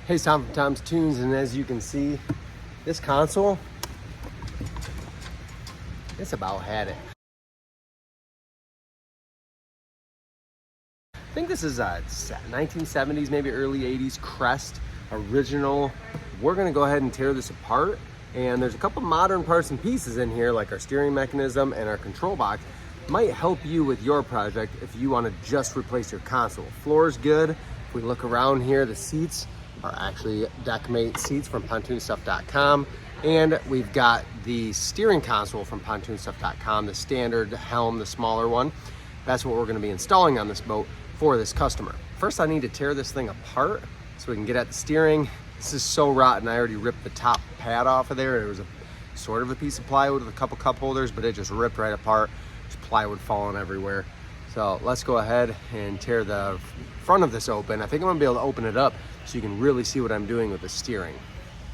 Hey, Tom from Tom's Toons, and as you can see, this console, it's about had it. I think this is a 1970s, maybe early 80s Crest original. We're gonna go ahead and tear this apart, and there's a couple modern parts and pieces in here, like our steering mechanism and our control box. Might help you with your project if you want to just replace your console. Floor is good. If we look around here, the seats are actually Deckmate seats from pontoonstuff.com, and we've got the steering console from pontoonstuff.com, the standard Helm, the smaller one. That's what we're going to be installing on this boat for this customer. First, I need to tear this thing apart so we can get at the steering. This is so rotten. I already ripped the top pad off of there. It was a sort of a piece of plywood with a couple cup holders, but it just ripped right apart. There's plywood falling everywhere. So let's go ahead and tear the front of this open. I think I'm gonna be able to open it up so you can really see what I'm doing with the steering.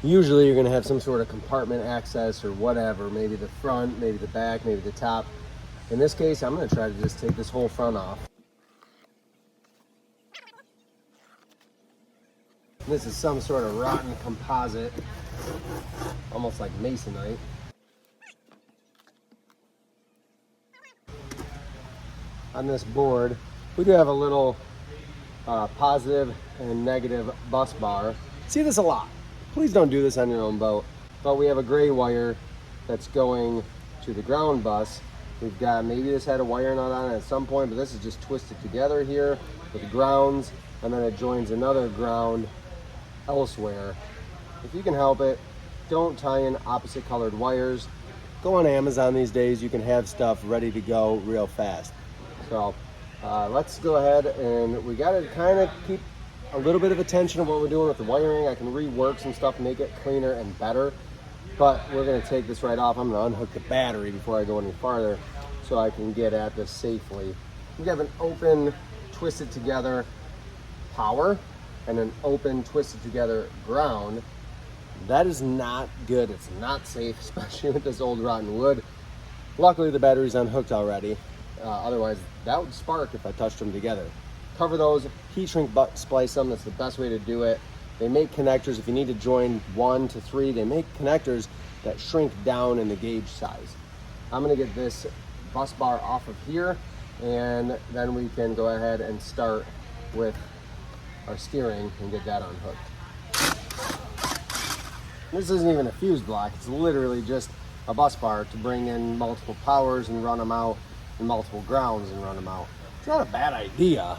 Usually you're gonna have some sort of compartment access or whatever, maybe the front, maybe the back, maybe the top. In this case, I'm gonna try to just take this whole front off. This is some sort of rotten composite, almost like masonite. On this board, we do have a little positive and negative bus bar. See this a lot. Please don't do this on your own boat. But we have a gray wire that's going to the ground bus. We've got, maybe this had a wire nut on it at some point, but this is just twisted together here with the grounds, and then it joins another ground elsewhere. If you can help it, don't tie in opposite colored wires. Go on Amazon these days, you can have stuff ready to go real fast. So let's go ahead, and we got to kind of keep a little bit of attention of what we're doing with the wiring. I can rework some stuff, make it cleaner and better, but we're going to take this right off. I'm going to unhook the battery before I go any farther so I can get at this safely. We have an open, twisted together power and an open, twisted together ground. That is not good. It's not safe, especially with this old rotten wood. Luckily the battery's unhooked already. Otherwise that would spark if I touched them together. Cover those, heat shrink splice them. That's the best way to do it. They make connectors. If you need to join 1 to 3, they make connectors that shrink down in the gauge size. I'm gonna get this bus bar off of here, and then we can go ahead and start with our steering and get that unhooked. This isn't even a fuse block. It's literally just a bus bar to bring in multiple powers and run them out, and multiple grounds and run them out. It's not a bad idea,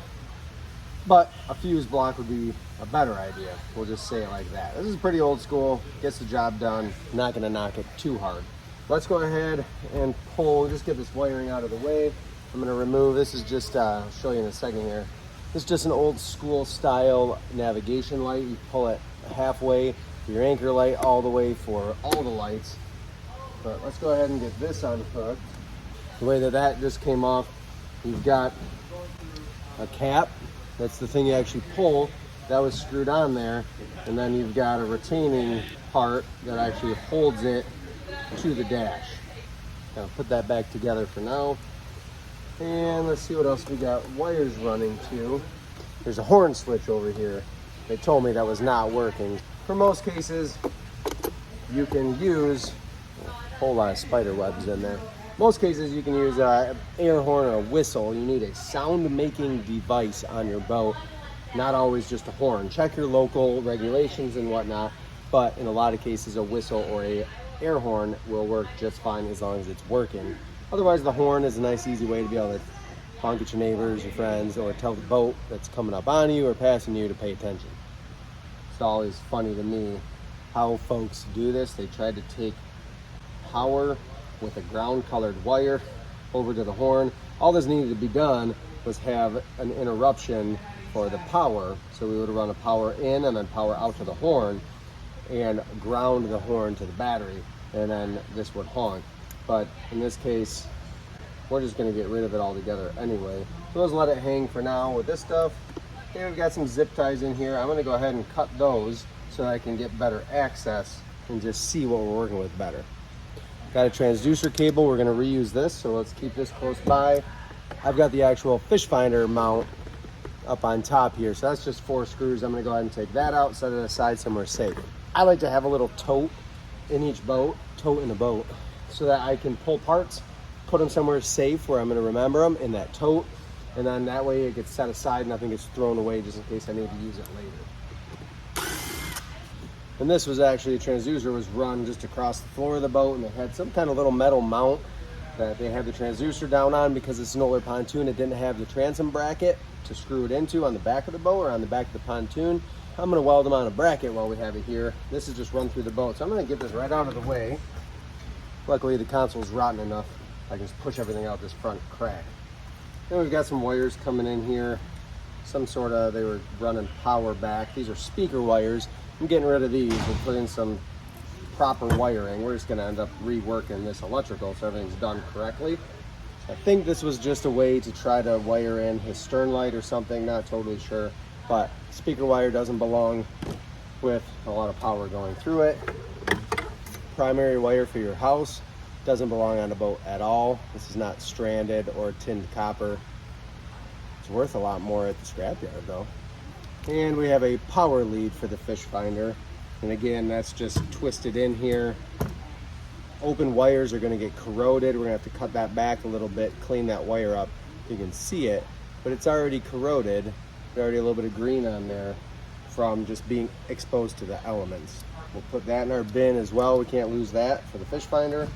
but a fuse block would be a better idea. We'll just say it like that. This is pretty old school, gets the job done, not gonna knock it too hard. Let's go ahead and pull, just get this wiring out of the way. I'm gonna remove, this is just, I'll show you in a second here. This is just an old school style navigation light. You pull it halfway for your anchor light, all the way for all the lights. But let's go ahead and get this unhooked. The way that just came off, you've got a cap. That's the thing you actually pull. That was screwed on there. And then you've got a retaining part that actually holds it to the dash. Now put that back together for now. And let's see what else we got wires running to. There's a horn switch over here. They told me that was not working. For most cases, you can use a whole lot of spider webs in there. Most cases you can use an air horn or a whistle. You need a sound making device on your boat, not always just a horn. Check your local regulations and whatnot, but in a lot of cases a whistle or a air horn will work just fine as long as it's working. Otherwise the horn is a nice easy way to be able to honk at your neighbors, your friends, or tell the boat that's coming up on you or passing you to pay attention. It's always funny to me how folks do this. They try to take power with a ground colored wire over to the horn. All this needed to be done was have an interruption for the power. So we would run a power in and then power out to the horn and ground the horn to the battery, and then this would honk. But in this case, we're just gonna get rid of it altogether anyway. So let's let it hang for now with this stuff. Okay, we've got some zip ties in here. I'm gonna go ahead and cut those so I can get better access and just see what we're working with better. Got a transducer cable. We're going to reuse this, so let's keep this close by. I've got the actual fish finder mount up on top here. So that's just 4 screws. I'm gonna go ahead and take that out, set it aside somewhere safe. I like to have a little tote in each boat, tote in a boat, so that I can pull parts, put them somewhere safe where I'm gonna remember them in that tote. And then that way it gets set aside, nothing gets thrown away just in case I need to use it later. And this was actually, the transducer was run just across the floor of the boat, and it had some kind of little metal mount that they had the transducer down on. Because it's an older pontoon, it didn't have the transom bracket to screw it into on the back of the boat or on the back of the pontoon. I'm gonna weld them on a bracket while we have it here. This is just run through the boat. So I'm gonna get this right out of the way. Luckily the console's rotten enough, I can just push everything out this front crack. Then we've got some wires coming in here. Some sort of, they were running power back. These are speaker wires. I'm getting rid of these and put in some proper wiring. We're just gonna end up reworking this electrical so everything's done correctly. I think this was just a way to try to wire in his stern light or something, not totally sure. But speaker wire doesn't belong with a lot of power going through it. Primary wire for your house doesn't belong on a boat at all. This is not stranded or tinned copper. It's worth a lot more at the scrapyard though. And we have a power lead for the fish finder. And again, that's just twisted in here. Open wires are gonna get corroded. We're gonna have to cut that back a little bit, clean that wire up. You can see it, but it's already corroded. There's already a little bit of green on there from just being exposed to the elements. We'll put that in our bin as well. We can't lose that for the fish finder.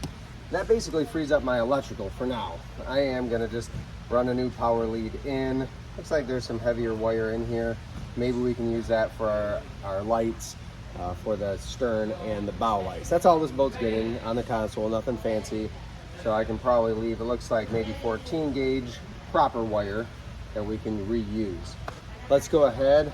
That basically frees up my electrical for now. I am gonna just run a new power lead in. Looks like there's some heavier wire in here. Maybe we can use that for our lights, for the stern and the bow lights. That's all this boat's getting on the console, nothing fancy. So I can probably leave, it looks like maybe 14 gauge proper wire that we can reuse. Let's go ahead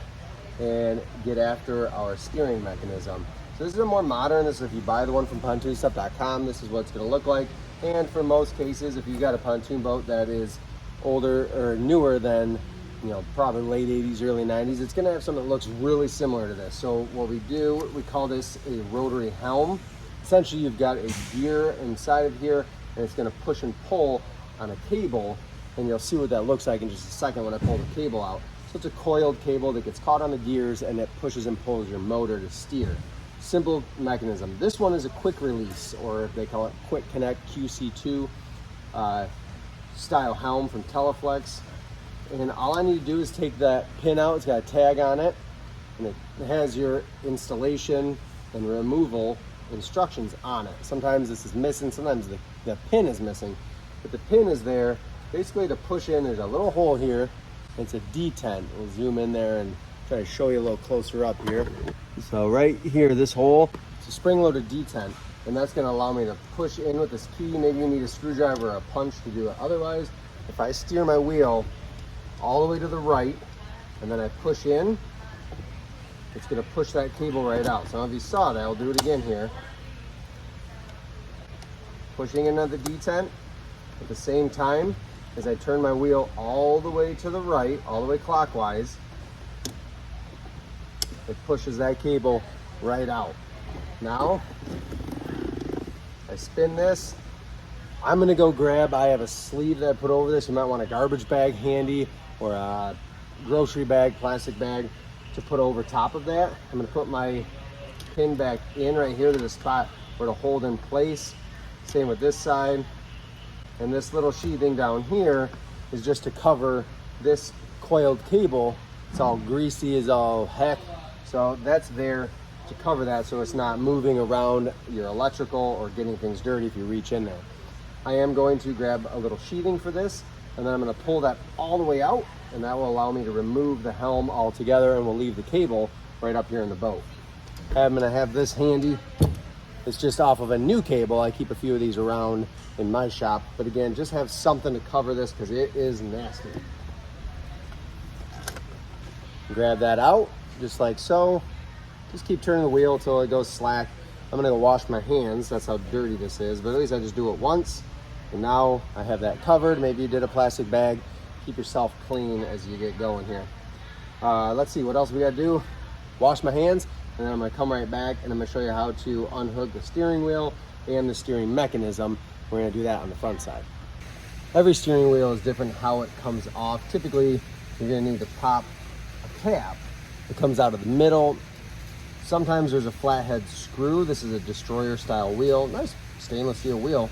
and get after our steering mechanism. So this is a more modern, this is if you buy the one from pontoonstuff.com, this is what it's gonna look like. And for most cases, if you've got a pontoon boat that is older or newer than, you know, probably late 80s, early 90s, it's gonna have something that looks really similar to this. So what we do, we call this a rotary helm. Essentially, you've got a gear inside of here, and it's gonna push and pull on a cable, and you'll see what that looks like in just a second when I pull the cable out. So it's a coiled cable that gets caught on the gears, and it pushes and pulls your motor to steer. Simple mechanism. This one is a quick release, or they call it quick connect QC2 style helm from Teleflex. And all I need to do is take that pin out. It's got a tag on it, and it has your installation and removal instructions on it. Sometimes this is missing, sometimes the pin is missing, but the pin is there basically to push in. There's a little hole here. It's a detent. We'll zoom in there and try to show you a little closer up here. So right here, this hole, it's a spring-loaded detent, and that's gonna allow me to push in with this key. Maybe you need a screwdriver or a punch to do it. Otherwise, if I steer my wheel all the way to the right, and then I push in, it's gonna push that cable right out. Some of you saw that, I'll do it again here. Pushing in on the detent at the same time as I turn my wheel all the way to the right, all the way clockwise, it pushes that cable right out. Now, I spin this. I'm gonna go grab, I have a sleeve that I put over this. You might want a garbage bag handy or a grocery bag, plastic bag to put over top of that. I'm gonna put my pin back in right here to the spot where it'll hold in place. Same with this side. And this little sheathing down here is just to cover this coiled cable. It's all greasy as all heck. So that's there to cover that so it's not moving around your electrical or getting things dirty if you reach in there. I am going to grab a little sheathing for this, and then I'm gonna pull that all the way out, and that will allow me to remove the helm altogether, and we'll leave the cable right up here in the boat. I'm gonna have this handy. It's just off of a new cable. I keep a few of these around in my shop, but again, just have something to cover this because it is nasty. Grab that out, just like so. Just keep turning the wheel until it goes slack. I'm gonna go wash my hands. That's how dirty this is, but at least I just do it once. And now I have that covered. Maybe you did a plastic bag. Keep yourself clean as you get going here. Let's see, what else we gotta do? Wash my hands, and then I'm gonna come right back and I'm gonna show you how to unhook the steering wheel and the steering mechanism. We're gonna do that on the front side. Every steering wheel is different how it comes off. Typically, you're gonna need to pop a cap that comes out of the middle. Sometimes there's a flathead screw. This is a destroyer style wheel, nice stainless steel wheel.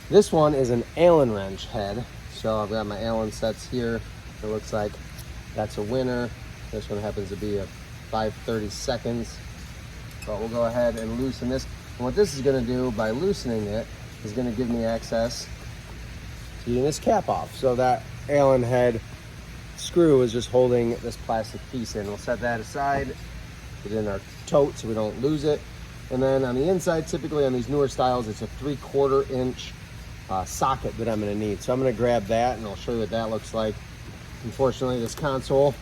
This one is an Allen wrench head. So I've got my Allen sets here. It looks like that's a winner. This one happens to be a 5/32. But we'll go ahead and loosen this. And what this is gonna do by loosening it is gonna give me access to getting this cap off. So that Allen head screw is just holding this plastic piece in. We'll set that aside, put it in our tote so we don't lose it. And then on the inside, typically on these newer styles, it's a 3/4 inch socket that I'm gonna need. So I'm gonna grab that and I'll show you what that looks like. Unfortunately, this console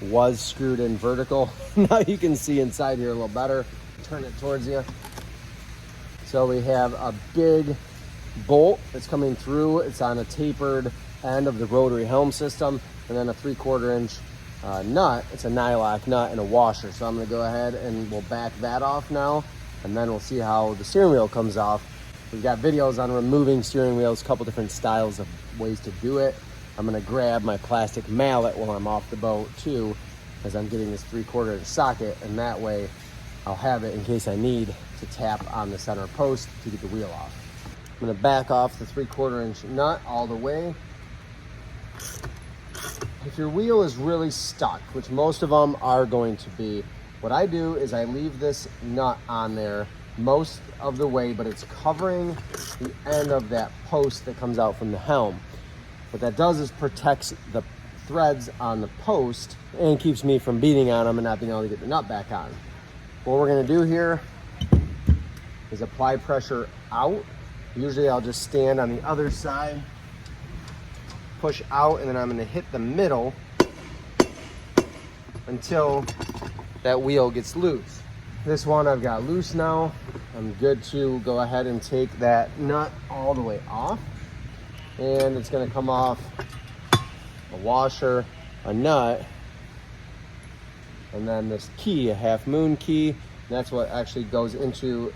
was screwed in vertical. Now you can see inside here a little better. Turn it towards you. So we have a big bolt that's coming through. It's on a tapered end of the rotary helm system, and then a 3/4 inch nut. It's a nylock nut and a washer. So I'm gonna go ahead and we'll back that off now, and then we'll see how the steering wheel comes off. We've got videos on removing steering wheels, a couple different styles of ways to do it. I'm gonna grab my plastic mallet while I'm off the boat too, as I'm getting this 3/4 inch socket, and that way I'll have it in case I need to tap on the center post to get the wheel off. I'm gonna back off the 3/4 inch nut all the way. If your wheel is really stuck, which most of them are going to be, what I do is I leave this nut on there most of the way, but it's covering the end of that post that comes out from the helm. What that does is protects the threads on the post and keeps me from beating on them and not being able to get the nut back on. What we're gonna do here is apply pressure out. Usually I'll just stand on the other side, push out, and then I'm gonna hit the middle until that wheel gets loose. This one I've got loose now. I'm good to go ahead and take that nut all the way off. And it's gonna come off a washer, a nut, and then this key, a half moon key. That's what actually goes into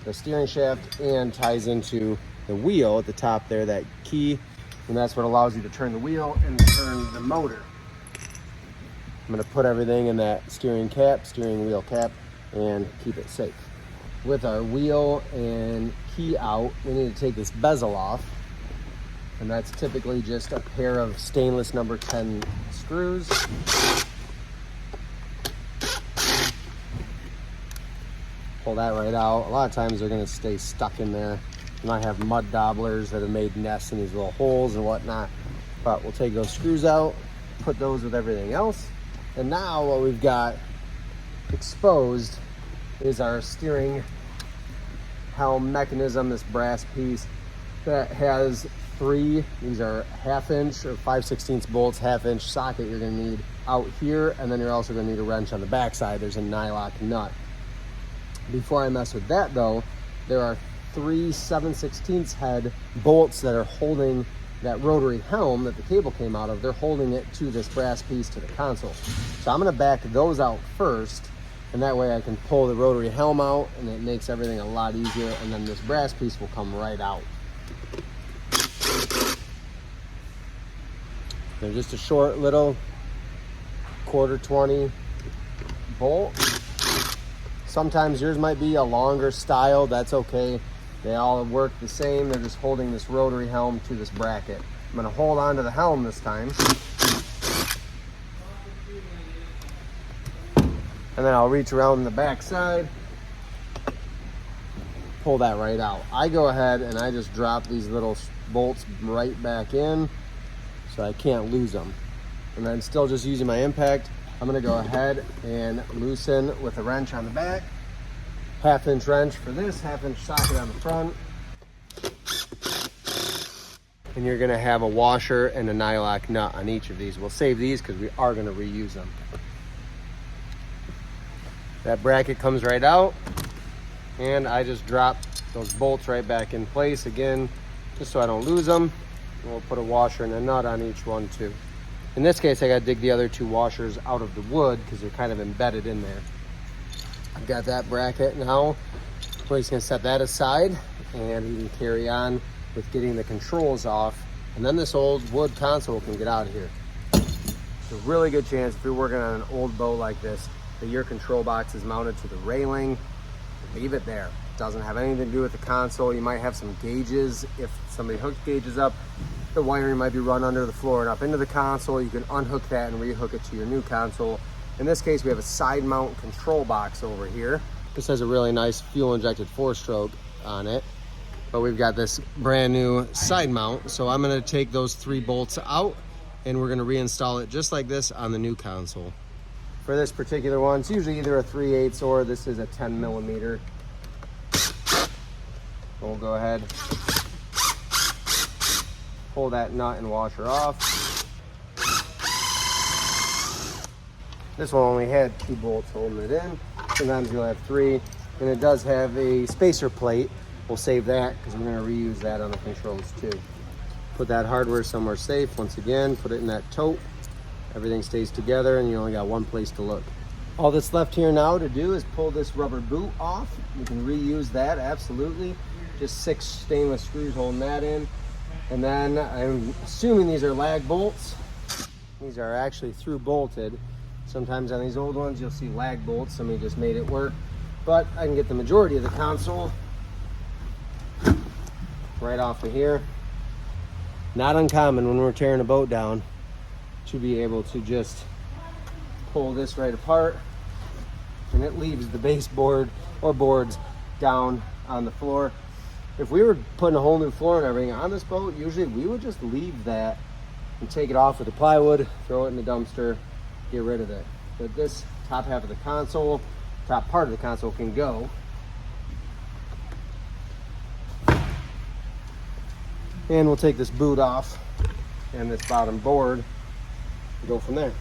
the steering shaft and ties into the wheel at the top there, that key. And that's what allows you to turn the wheel and turn the motor. I'm gonna put everything in that steering wheel cap, and keep it safe. With our wheel and key out, we need to take this bezel off. And that's typically just a pair of stainless number 10 screws. Pull that right out. A lot of times they're gonna stay stuck in there. You might have mud dabblers that have made nests in these little holes and whatnot. But we'll take those screws out, put those with everything else. And now what we've got exposed is our steering helm mechanism, this brass piece that has three, these are 1/2 inch or 5/16 bolts, 1/2 inch socket you're gonna need out here, and then you're also gonna need a wrench on the back side. There's a nylock nut. Before I mess with that though, there are 3 7/16 head bolts that are holding that rotary helm that the cable came out of. They're holding it to this brass piece to the console. So I'm gonna back those out first, and that way I can pull the rotary helm out, and it makes everything a lot easier, and then this brass piece will come right out. They're just a short little 1/4-20 bolt. Sometimes yours might be a longer style, that's okay. They all work the same. They're just holding this rotary helm to this bracket. I'm gonna hold on to the helm this time. And then I'll reach around the back side, pull that right out. I go ahead and I just drop these little bolts right back in so I can't lose them. And then still just using my impact, I'm gonna go ahead and loosen with a wrench on the back. 1/2 inch wrench for this, 1/2 inch socket on the front. And you're gonna have a washer and a nylock nut on each of these. We'll save these because we are gonna reuse them. That bracket comes right out, and I just drop those bolts right back in place again, just so I don't lose them. And we'll put a washer and a nut on each one too. In this case, I gotta dig the other 2 washers out of the wood because they're kind of embedded in there. I've got that bracket now. We're just gonna set that aside, and we can carry on with getting the controls off, and then this old wood console can get out of here. There's a really good chance if you're working on an old boat like this that your control box is mounted to the railing. Leave it there. It doesn't have anything to do with the console. You might have some gauges. If somebody hooked gauges up, the wiring might be run under the floor and up into the console. You can unhook that and rehook it to your new console. In this case, we have a side mount control box over here. This has a really nice fuel injected 4-stroke on it, but we've got this brand new side mount. So I'm gonna take those 3 bolts out and we're gonna reinstall it just like this on the new console. For this particular one, it's usually either a 3/8 or this is a 10 millimeter. We'll go ahead, pull that nut and washer off. This one only had 2 bolts holding it in. Sometimes you'll have 3, and it does have a spacer plate. We'll save that because we're going to reuse that on the controls too. Put that hardware somewhere safe. Once again, put it in that tote. Everything stays together and you only got one place to look. All that's left here now to do is pull this rubber boot off. You can reuse that, absolutely. Just 6 stainless screws holding that in. And then I'm assuming these are lag bolts. These are actually through bolted. Sometimes on these old ones, you'll see lag bolts. Somebody just made it work. But I can get the majority of the console right off of here. Not uncommon when we're tearing a boat down to be able to just pull this right apart, and it leaves the baseboard or boards down on the floor. If we were putting a whole new floor and everything on this boat, usually we would just leave that and take it off with the plywood, throw it in the dumpster, get rid of it. But this top half of the console, top part of the console can go. And we'll take this boot off and this bottom board and go from there.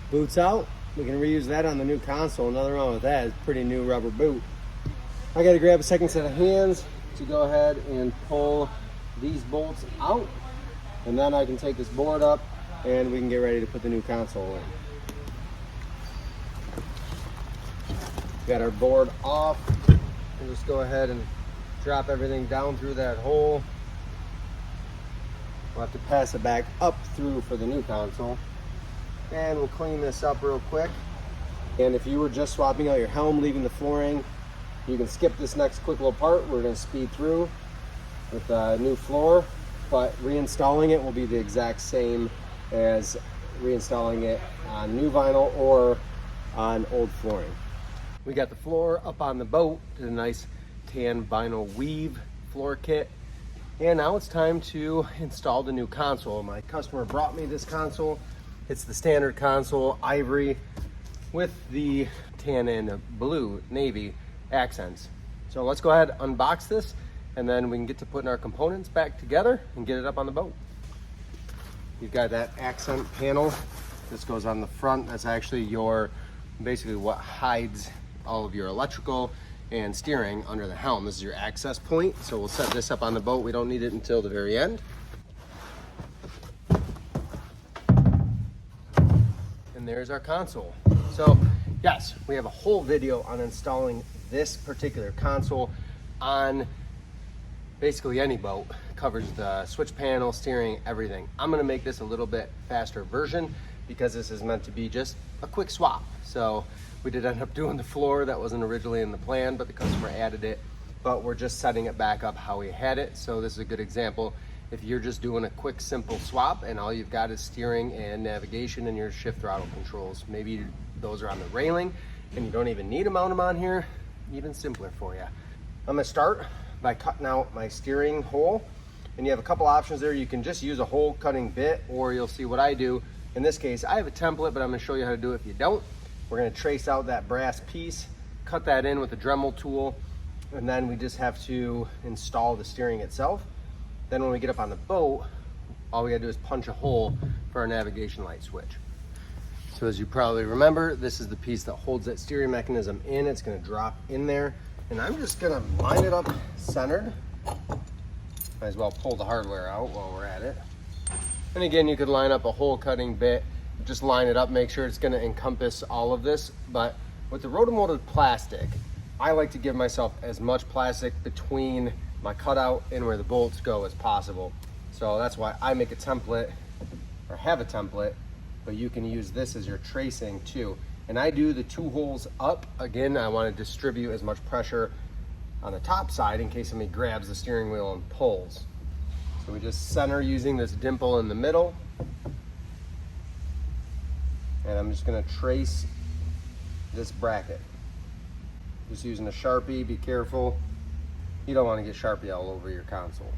Boot's out. We can reuse that on the new console. Nothing wrong with that. It's a pretty new rubber boot. I got to grab a second set of hands to go ahead and pull these bolts out, and then I can take this board up and we can get ready to put the new console in. Got our board off. We'll just go ahead and drop everything down through that hole. We'll have to pass it back up through for the new console. And we'll clean this up real quick. And if you were just swapping out your helm, leaving the flooring, you can skip this next quick little part. We're going to speed through with a new floor, but reinstalling it will be the exact same as reinstalling it on new vinyl or on old flooring. We got the floor up on the boat to the nice tan vinyl weave floor kit. And now it's time to install the new console. My customer brought me this console. It's the standard console, ivory, with the tan and blue navy accents. So let's go ahead and unbox this, and then we can get to putting our components back together and get it up on the boat. You've got that accent panel. This goes on the front. That's actually basically what hides all of your electrical and steering under the helm. This is your access point. So we'll set this up on the boat. We don't need it until the very end. And there's our console. So yes, we have a whole video on installing this particular console on basically any boat. It covers the switch panel, steering, everything. I'm gonna make this a little bit faster version because this is meant to be just a quick swap. So we did end up doing the floor. That wasn't originally in the plan, but the customer added it. But we're just setting it back up how we had it. So this is a good example. If you're just doing a quick, simple swap and all you've got is steering and navigation and your shift throttle controls, maybe those are on the railing and you don't even need to mount them on here, even simpler for you. I'm gonna start by cutting out my steering hole. And you have a couple options there. You can just use a hole cutting bit, or you'll see what I do. In this case, I have a template, but I'm gonna show you how to do it if you don't. We're gonna trace out that brass piece, cut that in with a Dremel tool, and then we just have to install the steering itself. Then when we get up on the boat, all we gotta do is punch a hole for our navigation light switch. So as you probably remember, this is the piece that holds that steering mechanism in. It's gonna drop in there, and I'm just gonna line it up centered. Might as well pull the hardware out while we're at it. And again, you could line up a hole cutting bit, just line it up, make sure it's gonna encompass all of this. But with the rotomolded plastic, I like to give myself as much plastic between my cutout and where the bolts go as possible. So that's why I make a template, or have a template, but you can use this as your tracing too. And I do the 2 holes up. Again, I want to distribute as much pressure on the top side in case somebody grabs the steering wheel and pulls. So we just center using this dimple in the middle. And I'm just going to trace this bracket. Just using a Sharpie, be careful. You don't want to get Sharpie all over your console.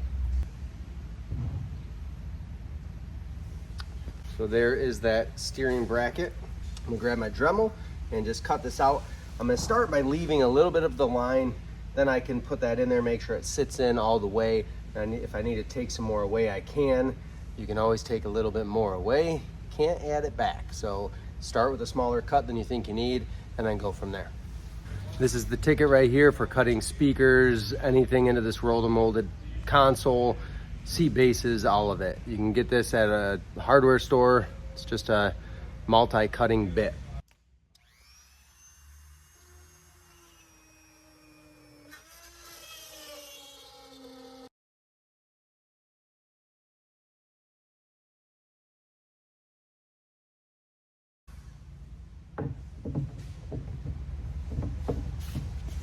So there is that steering bracket. I'm gonna grab my Dremel and just cut this out. I'm gonna start by leaving a little bit of the line, then I can put that in there, make sure it sits in all the way. And if I need to take some more away, I can. You can always take a little bit more away. Can't add it back. So start with a smaller cut than you think you need, and then go from there. This is the ticket right here for cutting speakers, anything into this rotomolded console, seat bases, all of it. You can get this at a hardware store. It's just a multi-cutting bit.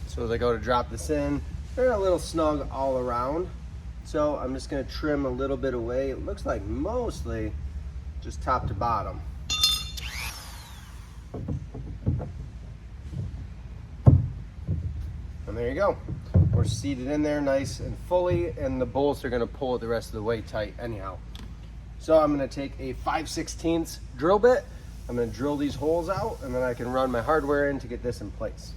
So as I go to drop this in, they're a little snug all around. So I'm just gonna trim a little bit away. It looks like mostly just top to bottom. And there you go. We're seated in there nice and fully, and the bolts are gonna pull it the rest of the way tight anyhow. So I'm gonna take a 5/16 drill bit. I'm gonna drill these holes out, and then I can run my hardware in to get this in place.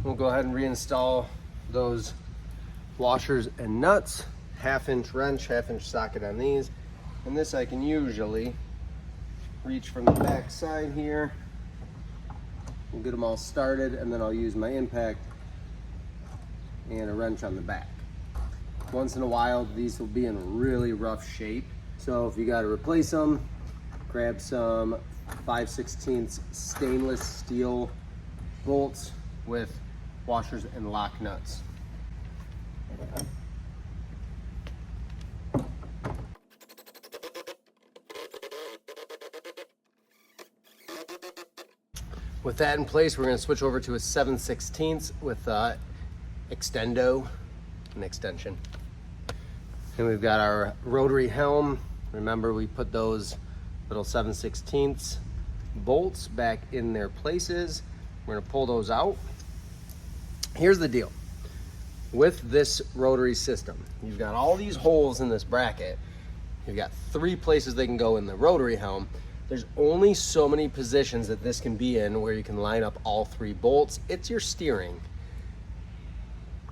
We'll go ahead and reinstall those washers and nuts. 1/2-inch wrench, 1/2-inch socket on these. And this I can usually reach from the back side here. We'll get them all started, and then I'll use my impact and a wrench on the back. Once in a while, these will be in really rough shape. So if you got to replace them, grab some 5/16 stainless steel bolts with washers and lock nuts. With that in place, we're going to switch over to a 7/16 with extendo, an extension. And we've got our rotary helm. Remember, we put those little 7/16 bolts back in their places. We're going to pull those out. Here's the deal. With this rotary system, you've got all these holes in this bracket. You've got 3 places they can go in the rotary helm. There's only so many positions that this can be in where you can line up all 3 bolts. It's your steering.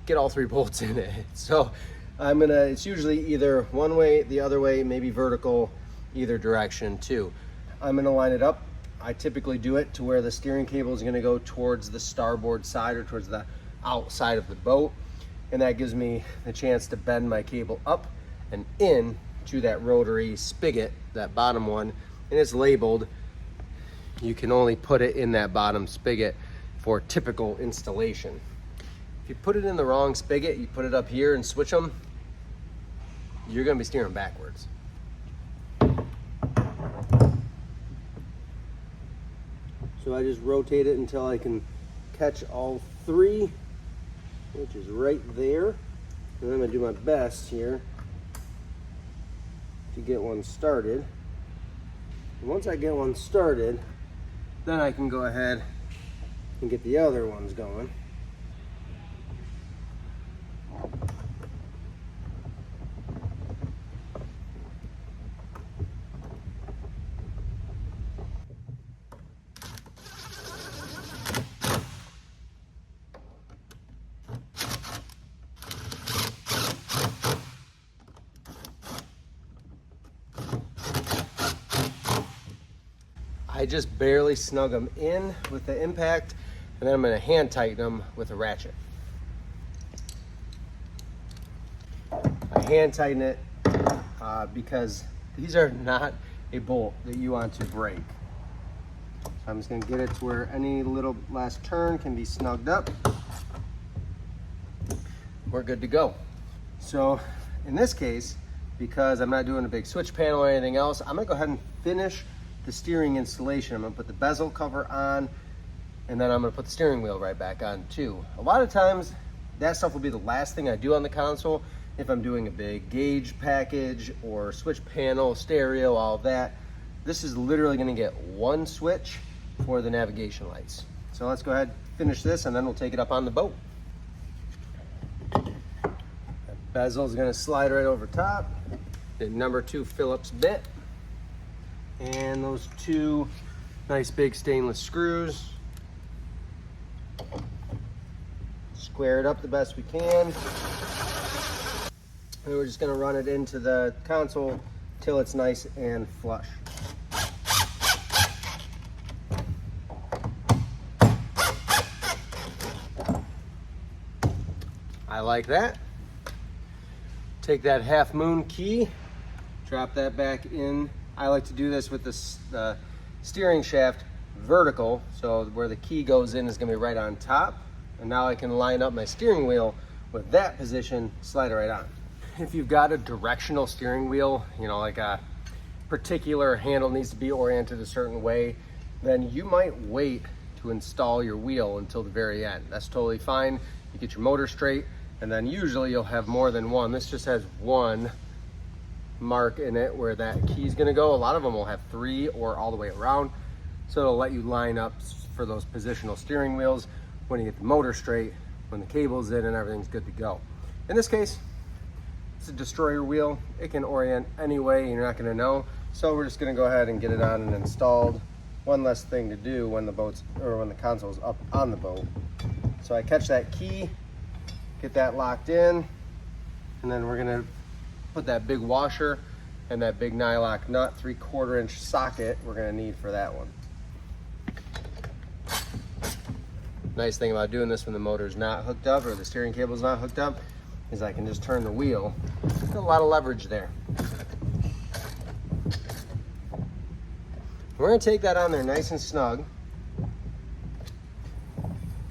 Get all 3 bolts in it. So it's usually either one way, the other way, maybe vertical, either direction too. I'm gonna line it up. I typically do it to where the steering cable is gonna go towards the starboard side or towards the outside of the boat. And that gives me the chance to bend my cable up and in to that rotary spigot, that bottom one. And it's labeled. You can only put it in that bottom spigot for typical installation. If you put it in the wrong spigot, you put it up here and switch them, you're gonna be steering backwards. So I just rotate it until I can catch all 3, which is right there. And I'm gonna do my best here to get one started. And once I get one started, then I can go ahead and get the other ones going. I just barely snug them in with the impact, and then I'm going to hand tighten them with a ratchet. I hand tighten it because these are not a bolt that you want to break. So I'm just going to get it to where any little last turn can be snugged up. We're good to go. So in this case, because I'm not doing a big switch panel or anything else, I'm going to go ahead and finish the steering installation. I'm going to put the bezel cover on, and then I'm going to put the steering wheel right back on too. A lot of times that stuff will be the last thing I do on the console if I'm doing a big gauge package or switch panel, stereo, all of that. This is literally going to get one switch for the navigation lights. So let's go ahead, finish this, and then we'll take it up on the boat. That bezel is going to slide right over top. The number 2 Phillips bit, and those 2 nice big stainless screws. Square it up the best we can. And we're just going to run it into the console till it's nice and flush. I like that. Take that half moon key, drop that back in. I like to do this with the steering shaft vertical, so where the key goes in is going to be right on top. And now I can line up my steering wheel with that position, slide it right on. If you've got a directional steering wheel, you know, like a particular handle needs to be oriented a certain way, then you might wait to install your wheel until the very end. That's totally fine. You get your motor straight, and then usually you'll have more than one. This just has one mark in it where that key is gonna go. A lot of them will have 3 or all the way around. So it'll let you line up for those positional steering wheels when you get the motor straight, when the cable's in and everything's good to go. In this case, it's a destroyer wheel. It can orient any way, you're not gonna know. So we're just gonna go ahead and get it on and installed. One less thing to do when the boat's, or when the console's up on the boat. So I catch that key, get that locked in, and then we're gonna put that big washer and that big nylock nut 3/4 inch socket we're gonna need for that one. Nice thing about doing this when the motor's not hooked up or the steering cable's not hooked up is I can just turn the wheel. There's a lot of leverage there. We're gonna take that on there nice and snug.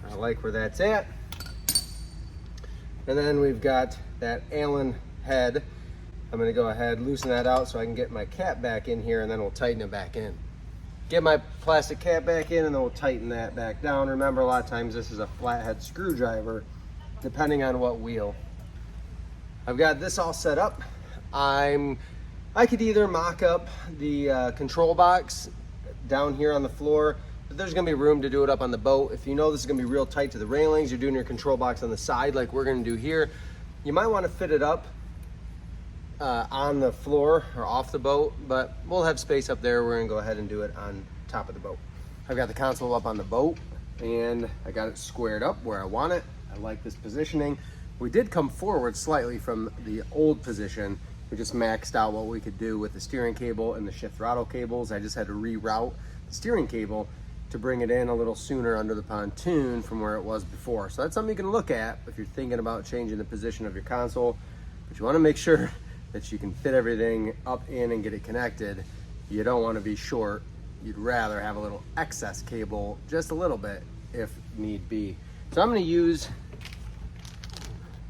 I like where that's at. And then we've got that Allen head. I'm gonna go ahead, loosen that out so I can get my cap back in here, and then we'll tighten it back in. Get my plastic cap back in, and then we'll tighten that back down. Remember, a lot of times this is a flathead screwdriver, depending on what wheel. I've got this all set up. I could either mock up the control box down here on the floor, but there's gonna be room to do it up on the boat. If you know this is gonna be real tight to the railings, you're doing your control box on the side like we're gonna do here, you might wanna fit it up on the floor or off the boat, but we'll have space up there. We're gonna go ahead and do it on top of the boat. I've got the console up on the boat, and I got it squared up where I want it. I like this positioning. We did come forward slightly from the old position. We just maxed out what we could do with the steering cable and the shift throttle cables. I just had to reroute the steering cable to bring it in a little sooner under the pontoon from where it was before. So that's something you can look at if you're thinking about changing the position of your console, but you wanna make sure that you can fit everything up in and get it connected. You don't wanna be short. You'd rather have a little excess cable, just a little bit if need be. So I'm gonna use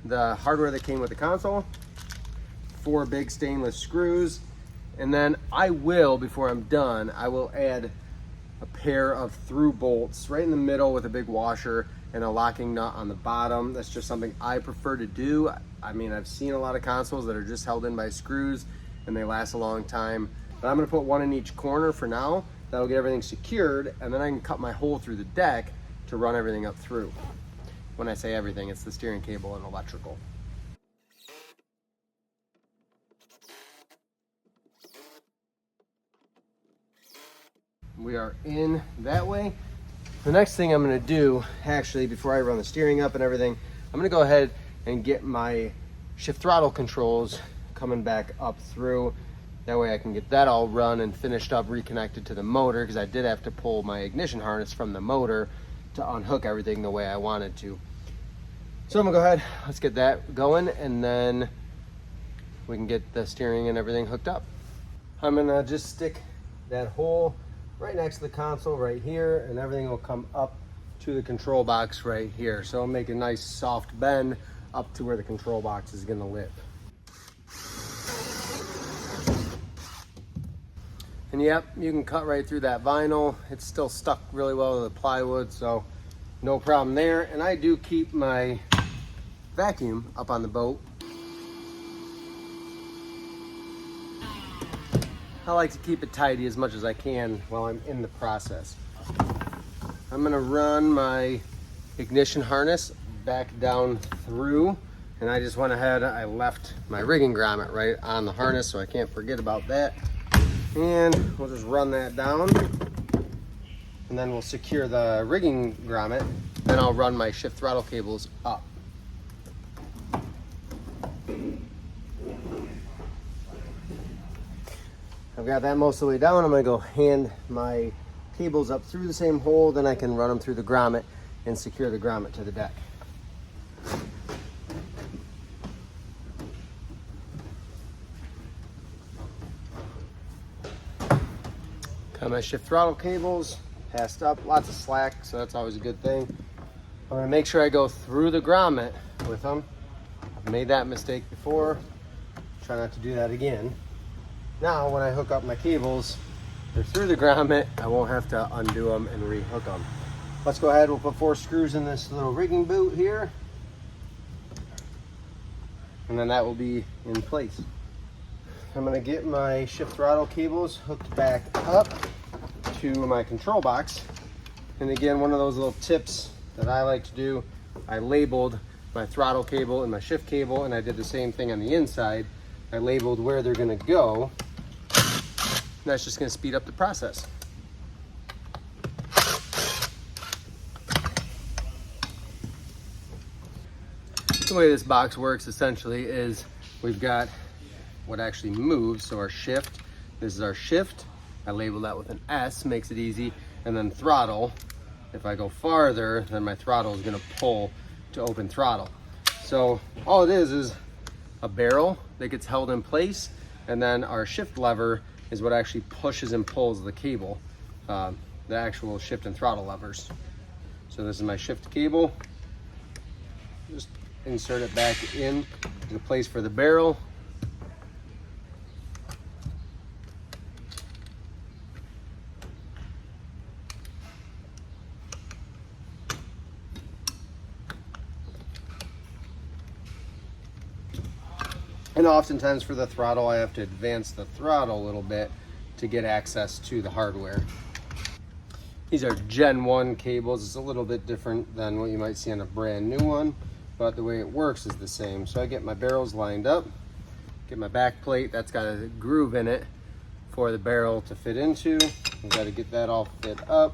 the hardware that came with the console, 4 big stainless screws, and then I will, before I'm done, I will add a pair of through bolts right in the middle with a big washer and a locking nut on the bottom. That's just something I prefer to do. I mean, I've seen a lot of consoles that are just held in by screws and they last a long time, but I'm gonna put one in each corner for now. That'll get everything secured, and then I can cut my hole through the deck to run everything up through. When I say everything, it's the steering cable and electrical. We are in that way. The next thing I'm gonna do, actually, before I run the steering up and everything, I'm gonna go ahead and get my shift throttle controls coming back up through. That way I can get that all run and finished up, reconnected to the motor, because I did have to pull my ignition harness from the motor to unhook everything the way I wanted to. So I'm gonna go ahead, let's get that going, and then we can get the steering and everything hooked up. I'm gonna just stick that hole right next to the console right here, and everything will come up to the control box right here. So I'll make a nice soft bend up to where the control box is gonna live. And yep, you can cut right through that vinyl. It's still stuck really well to the plywood, so no problem there. And I do keep my vacuum up on the boat. I like to keep it tidy as much as I can while I'm in the process. I'm gonna run my ignition harness back down through, and I just went ahead, I left my rigging grommet right on the harness, so I can't forget about that. And we'll just run that down, and then we'll secure the rigging grommet. Then I'll run my shift throttle cables up. I've got that most of the way down. I'm gonna go hand my cables up through the same hole, then I can run them through the grommet and secure the grommet to the deck. Got my shift throttle cables passed up, lots of slack, so that's always a good thing. I'm gonna make sure I go through the grommet with them. I've made that mistake before. Try not to do that again. Now, when I hook up my cables, they're through the grommet. I won't have to undo them and re-hook them. Let's go ahead, we'll put 4 screws in this little rigging boot here. And then that will be in place. I'm gonna get my shift throttle cables hooked back up to my control box. And again, one of those little tips that I like to do, I labeled my throttle cable and my shift cable, and I did the same thing on the inside. I labeled where they're gonna go. And that's just gonna speed up the process. The way this box works essentially is we've got what actually moves, so our shift, this is our shift. I label that with an S, makes it easy. And then throttle, if I go farther, then my throttle is gonna pull to open throttle. So all it is a barrel that gets held in place, and then our shift lever is what actually pushes and pulls the cable, the actual shift and throttle levers. So this is my shift cable. Just insert it back in the place for the barrel. And oftentimes for the throttle, I have to advance the throttle a little bit to get access to the hardware. These are Gen 1 cables. It's a little bit different than what you might see on a brand new one, but the way it works is the same. So I get my barrels lined up, get my back plate, that's got a groove in it for the barrel to fit into. I've got to get that all fit up.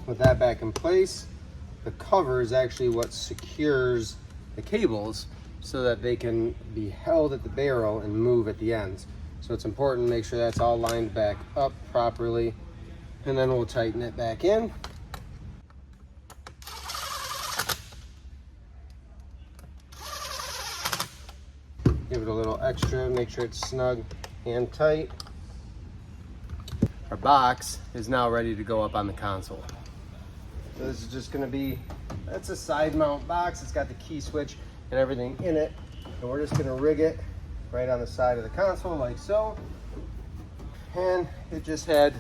With that back in place, the cover is actually what secures the cables so that they can be held at the barrel and move at the ends. So it's important to make sure that's all lined back up properly, and then we'll tighten it back in. Give it a little extra, make sure it's snug and tight. Our box is now ready to go up on the console. So this is just gonna be, that's a side mount box. It's got the key switch and everything in it. And we're just gonna rig it right on the side of the console like so. And it just had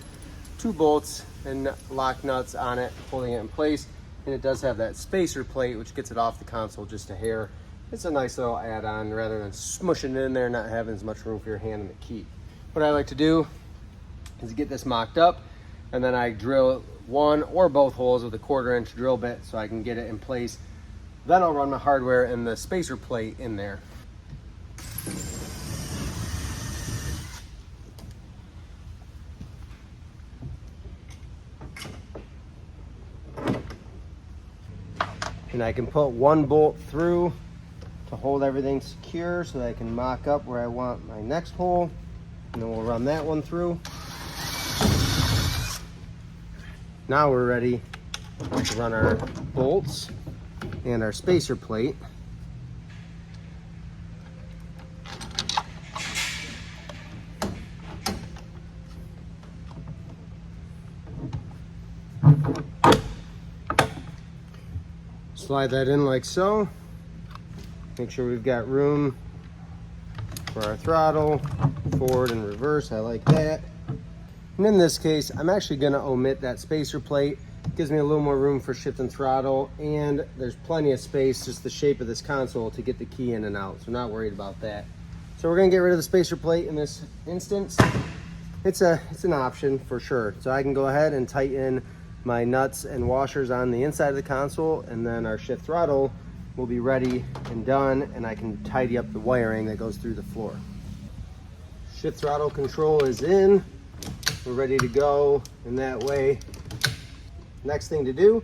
2 bolts and lock nuts on it, holding it in place. And it does have that spacer plate, which gets it off the console just a hair. It's a nice little add-on rather than smushing it in there, not having as much room for your hand and the key. What I like to do is get this mocked up, and then I drill 1 or both holes with a 1/4-inch drill bit so I can get it in place. Then I'll run my hardware and the spacer plate in there. and I can put one bolt through to hold everything secure so that I can mock up where I want my next hole, and then we'll run that one through. Now we're ready to run our bolts and our spacer plate. Slide that in like so. Make sure we've got room for our throttle, forward and reverse. I like that. And in this case, I'm actually going to omit that spacer plate. It gives me a little more room for shift and throttle, and there's plenty of space, just the shape of this console, to get the key in and out. So not worried about that. So we're going to get rid of the spacer plate in this instance. It's an option for sure. So I can go ahead and tighten my nuts and washers on the inside of the console, and then our shift throttle will be ready and done, and I can tidy up the wiring that goes through the floor. Shift throttle control is in. We're ready to go, and that way, next thing to do,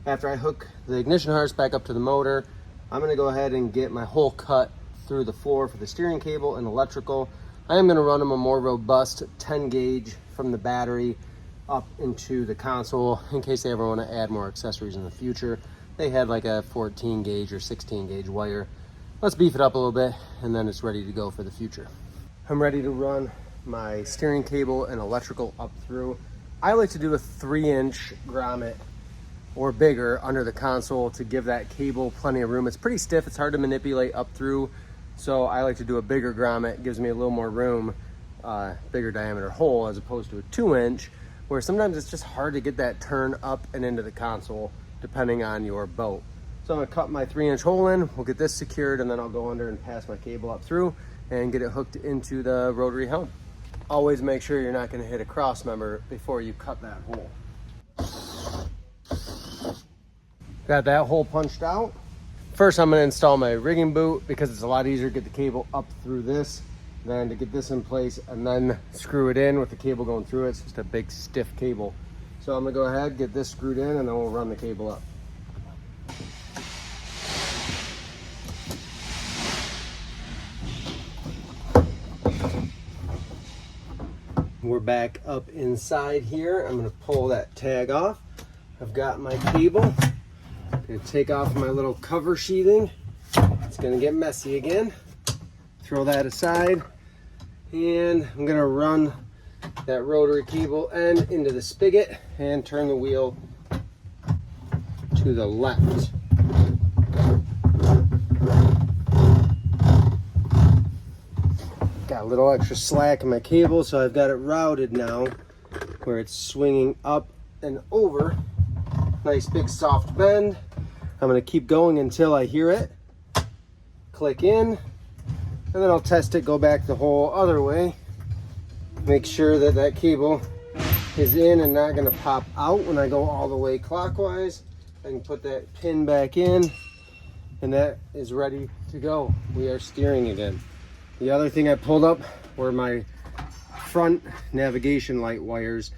after I hook the ignition harness back up to the motor, I'm going to go ahead and get my hole cut through the floor for the steering cable and electrical. I am going to run them a more robust 10 gauge from the battery up into the console in case they ever want to add more accessories in the future. They had like a 14 gauge or 16 gauge wire. Let's beef it up a little bit, and then it's ready to go for the future. I'm ready to run my steering cable and electrical up through. I like to do a 3-inch grommet or bigger under the console to give that cable plenty of room. It's pretty stiff, it's hard to manipulate up through, so I like to do a bigger grommet. It gives me a little more room, bigger diameter hole as opposed to a 2-inch, where sometimes it's just hard to get that turn up and into the console depending on your boat. So I'm gonna cut my 3-inch hole in, we'll get this secured, and then I'll go under and pass my cable up through and get it hooked into the rotary helm. Always make sure you're not gonna hit a cross member before you cut that hole. Got that hole punched out. First, I'm gonna install my rigging boot because it's a lot easier to get the cable up through this than to get this in place and then screw it in with the cable going through it. It's just a big stiff cable. So I'm gonna go ahead, get this screwed in, and then we'll run the cable up. We're back up inside here. I'm gonna pull that tag off. I've got my cable. I'm gonna take off my little cover sheathing. It's gonna get messy again. Throw that aside. And I'm gonna run that rotary cable end into the spigot and turn the wheel to the left. Got a little extra slack in my cable, so I've got it routed now where it's swinging up and over. Nice big soft bend. I'm gonna keep going until I hear it click in, and then I'll test it, go back the whole other way. Make sure that that cable is in and not gonna pop out when I go all the way clockwise. I can put that pin back in, and that is ready to go. We are steering again. The other thing I pulled up were my front navigation light wires.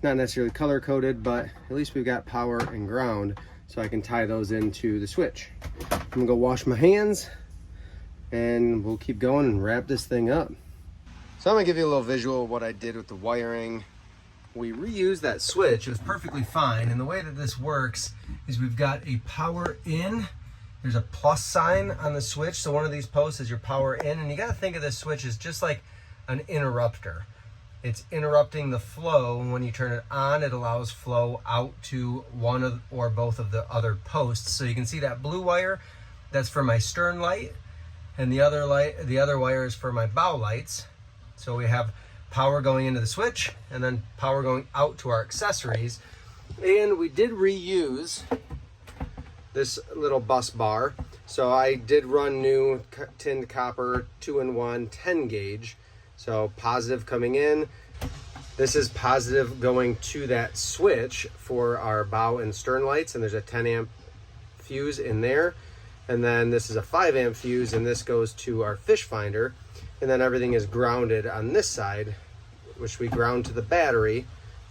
Not necessarily color coded, but at least we've got power and ground, so I can tie those into the switch. I'm gonna go wash my hands, and we'll keep going and wrap this thing up. So I'm gonna give you a little visual of what I did with the wiring. We reused that switch. It was perfectly fine, and the way that this works is we've got a power in. There's a plus sign on the switch, so one of these posts is your power in, and you gotta think of this switch as just like an interrupter. It's interrupting the flow, and when you turn it on, it allows flow out to one of or both of the other posts. So you can see that blue wire, that's for my stern light, and the other wire is for my bow lights. So we have power going into the switch and then power going out to our accessories. And we did reuse this little bus bar. So I did run new tinned copper 2-in-1 10 gauge. So positive coming in. This is positive going to that switch for our bow and stern lights, and there's a 10 amp fuse in there. And then this is a 5 amp fuse, and this goes to our fish finder. And then everything is grounded on this side, which we ground to the battery,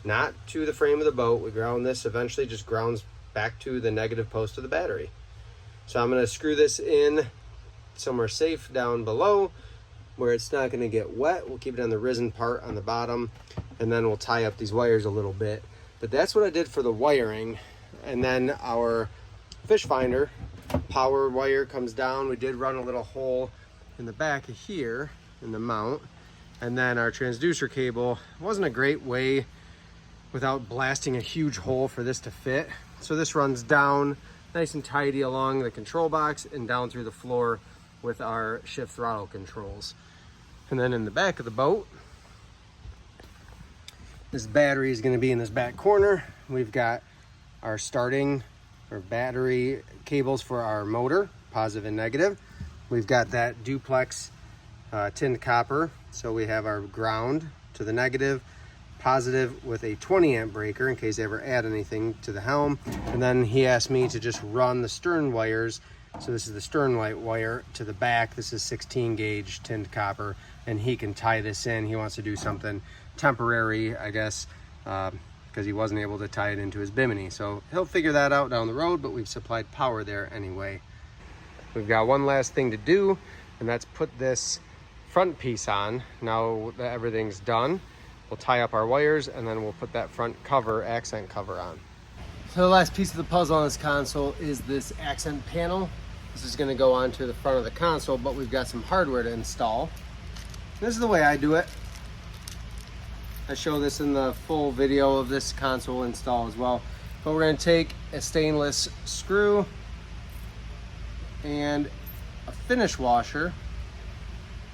not to the frame of the boat. We ground this, eventually just grounds back to the negative post of the battery. So I'm going to screw this in somewhere safe down below where it's not going to get wet. We'll keep it on the risen part on the bottom, and then we'll tie up these wires a little bit. But that's what I did for the wiring. And then our fish finder power wire comes down. We did run a little hole in the back of here in the mount. And then our transducer cable wasn't a great way without blasting a huge hole for this to fit. So this runs down nice and tidy along the control box and down through the floor with our shift throttle controls. And then in the back of the boat, this battery is going to be in this back corner. We've got our starting or battery cables for our motor, positive and negative. We've got that duplex tinned copper. So we have our ground to the negative, positive with a 20 amp breaker in case they ever add anything to the helm. And then he asked me to just run the stern wires. So this is the stern light wire to the back. This is 16 gauge tinned copper, and he can tie this in. He wants to do something temporary, I guess, because he wasn't able to tie it into his bimini. So he'll figure that out down the road, but we've supplied power there anyway. We've got one last thing to do, and that's put this front piece on. Now that everything's done, we'll tie up our wires, and then we'll put that front cover, accent cover on. So the last piece of the puzzle on this console is this accent panel. This is going to go onto the front of the console, but we've got some hardware to install. This is the way I do it. I show this in the full video of this console install as well. But we're going to take a stainless screw and a finish washer.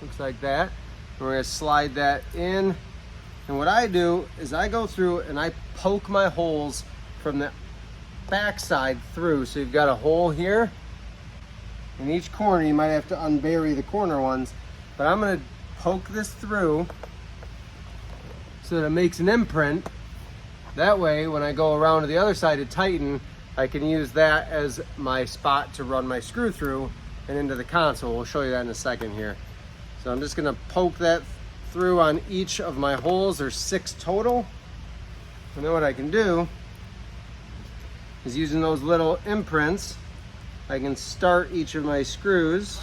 Looks like that. And we're going to slide that in. And what I do is I go through and I poke my holes from the backside through. So you've got a hole here in each corner. You might have to unbury the corner ones, but I'm going to poke this through so that it makes an imprint. That way when I go around to the other side to tighten, I can use that as my spot to run my screw through and into the console. We'll show you that in a second here. So I'm just going to poke that through on each of my holes. There's 6 total. And then what I can do is, using those little imprints, I can start each of my screws.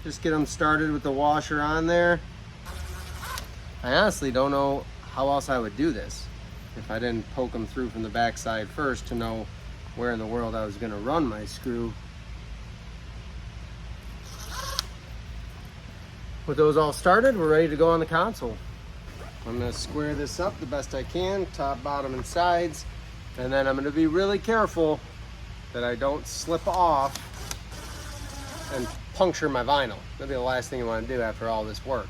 Just get them started with the washer on there. I honestly don't know how else I would do this if I didn't poke them through from the back side first to know where in the world I was going to run my screw. With those all started, we're ready to go on the console. I'm going to square this up the best I can, top, bottom, and sides. And then I'm going to be really careful that I don't slip off and puncture my vinyl. That'll be the last thing you want to do after all this work.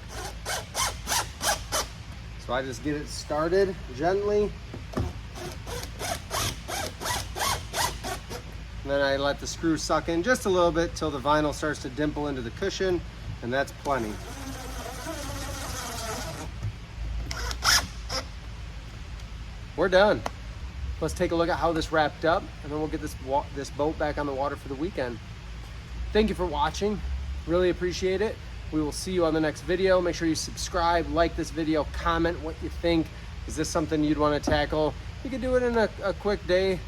So I just get it started gently. And then I let the screw suck in just a little bit till the vinyl starts to dimple into the cushion, and that's plenty. We're done. Let's take a look at how this wrapped up, and then we'll get this boat back on the water for the weekend. Thank you for watching. Really appreciate it. We will see you on the next video. Make sure you subscribe, like this video, comment what you think. Is this something you'd want to tackle? You could do it in a quick day,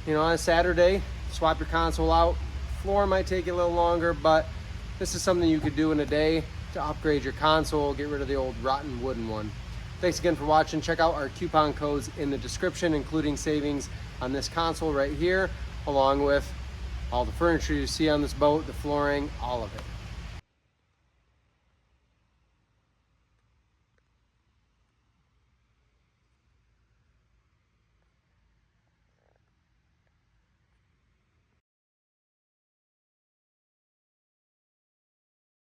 on a Saturday. Swap your console out. Floor might take you a little longer, but this is something you could do in a day to upgrade your console, get rid of the old rotten wooden one. Thanks again for watching. Check out our coupon codes in the description, including savings on this console right here, along with all the furniture you see on this boat, the flooring, all of it.